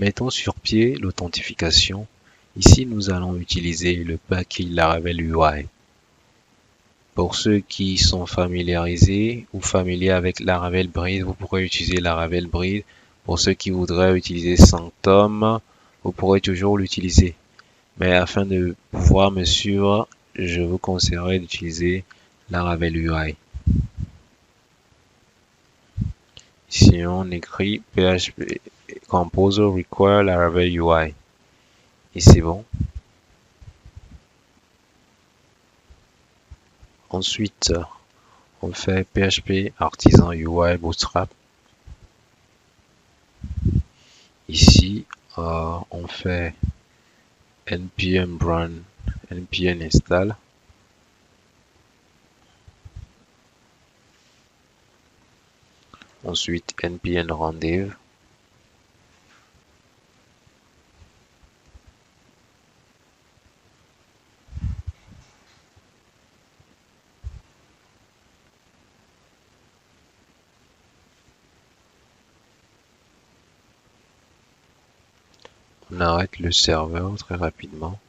Mettons sur pied l'authentification. Ici, nous allons utiliser le package Laravel UI. Pour ceux qui sont familiarisés ou familiers avec Laravel Breed, vous pourrez utiliser Laravel Breed. Pour ceux qui voudraient utiliser Sanctum, vous pourrez toujours l'utiliser. Mais afin de pouvoir me suivre, je vous conseillerais d'utiliser Laravel UI. Ici, on écrit PHP Composer require Laravel UI. Et c'est bon. Ensuite, on fait PHP Artisan UI Bootstrap. Ici, on fait npm run npm install. Ensuite, npm run dev. On arrête le serveur très rapidement.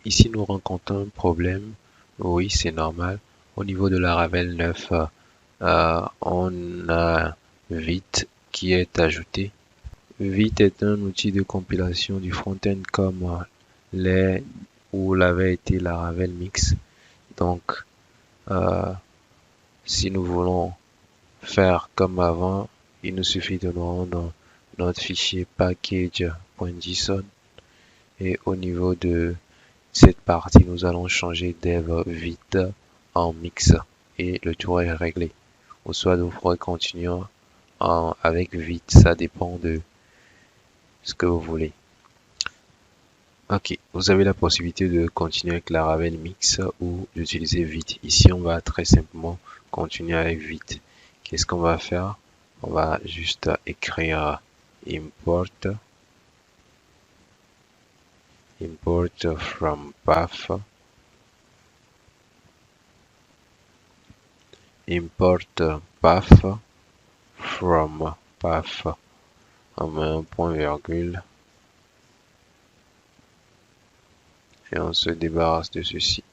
Ici, nous rencontrons un problème. Oui, c'est normal. Au niveau de Laravel 9, on a Vite qui est ajouté. Vite est un outil de compilation du front-end comme l'est ou l'avait été Laravel Mix. Donc, si nous voulons faire comme avant, il nous suffit de nous rendre dans notre fichier package.json et au niveau de cette partie, nous allons changer dev vite en mix et le tour est réglé. Ou soit vous pourrez continuer avec vite, ça dépend de ce que vous voulez. Ok, vous avez la possibilité de continuer avec Laravel Mix ou d'utiliser vite. Ici, on va très simplement continuer avec vite. Qu'est-ce qu'on va faire? On va juste écrire import from path, import path from path, on met un point virgule et on se débarrasse de ceci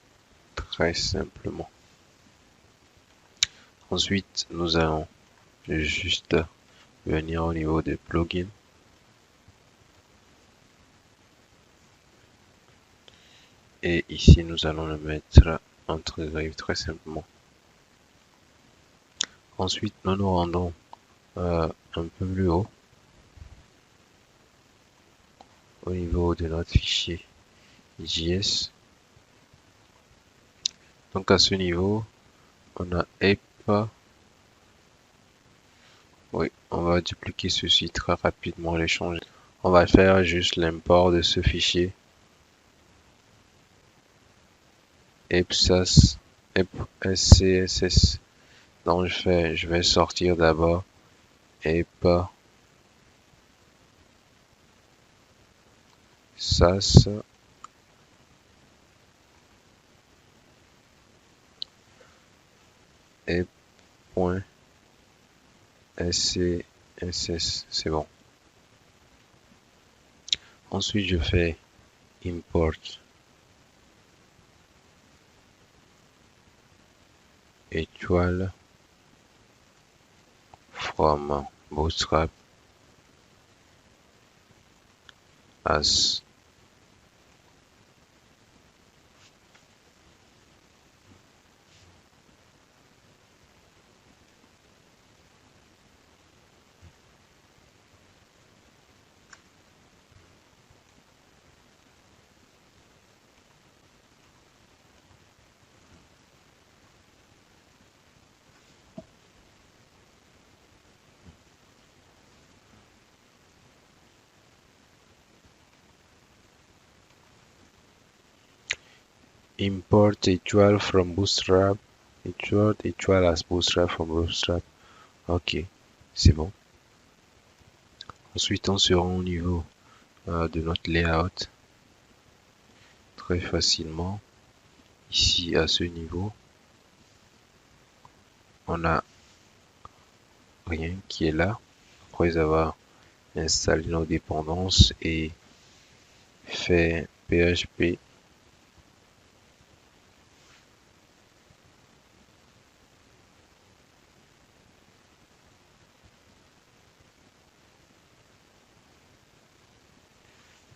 très simplement. Ensuite, nous allons juste venir au niveau des plugins et ici nous allons le mettre entre griffes très simplement. Ensuite, nous nous rendons un peu plus haut au niveau de notre fichier JS. Donc à ce niveau, on a app. Oui, on va dupliquer ceci très rapidement, les changer. On va faire juste l'import de ce fichier. Appsas, SCSS. Donc je vais sortir d'abord app sas app.scss, c'est bon. Ensuite, je fais import étoile from bootstrap as import étoile from Bootstrap, étoile as Bootstrap from Bootstrap. Ok, c'est bon. Ensuite, on se rend au niveau de notre layout très facilement. Ici, à ce niveau, on a rien qui est là. Après avoir installé nos dépendances et fait PHP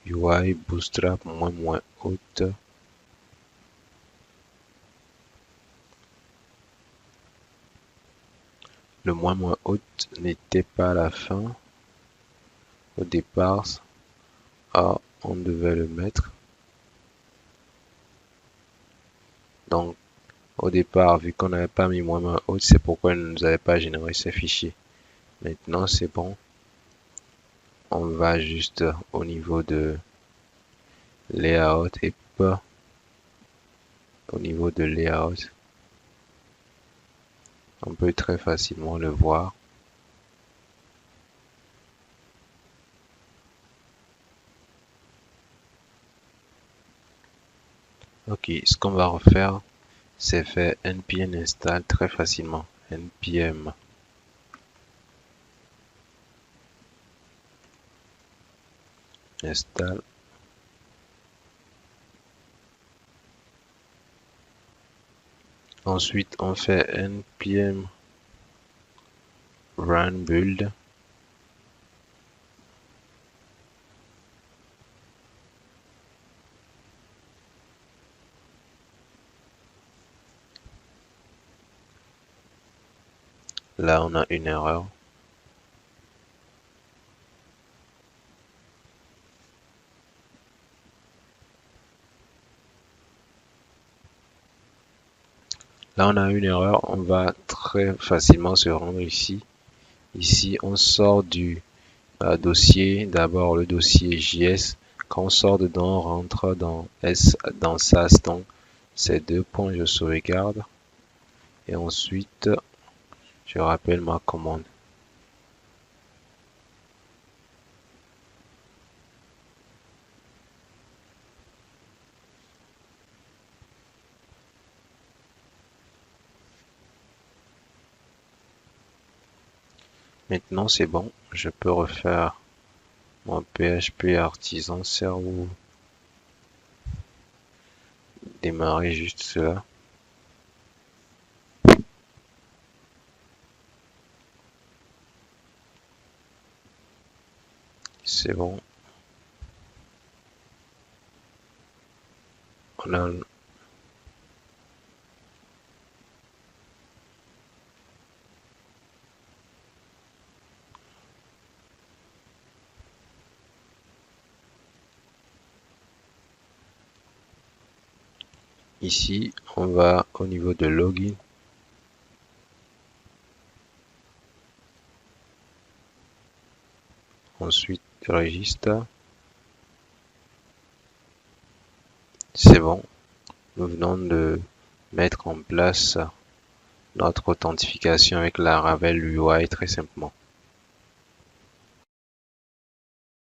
UI Bootstrap -haute. Le -haute n'était pas la fin. Au départ, on devait le mettre. Donc, au départ, vu qu'on n'avait pas mis -haute, c'est pourquoi il ne nous avait pas généré ces fichiers. Maintenant, c'est bon. On va juste au niveau de layout et pas au niveau de layout. On peut très facilement le voir. Ok, ce qu'on va refaire, c'est faire npm install très facilement. npm install. Ensuite, on fait npm run build. Là, on a une erreur. Là, on a une erreur. On va très facilement se rendre ici. Ici, on sort du dossier. D'abord, le dossier JS. Quand on sort dedans, on rentre dans dans SAS. Donc, ces deux points, je sauvegarde. Et ensuite, je rappelle ma commande. Maintenant, c'est bon. Je peux refaire mon PHP artisan serveur. Démarrer juste cela. C'est bon. On a ici, on va au niveau de login. Ensuite, registre. C'est bon. Nous venons de mettre en place notre authentification avec la Laravel UI très simplement.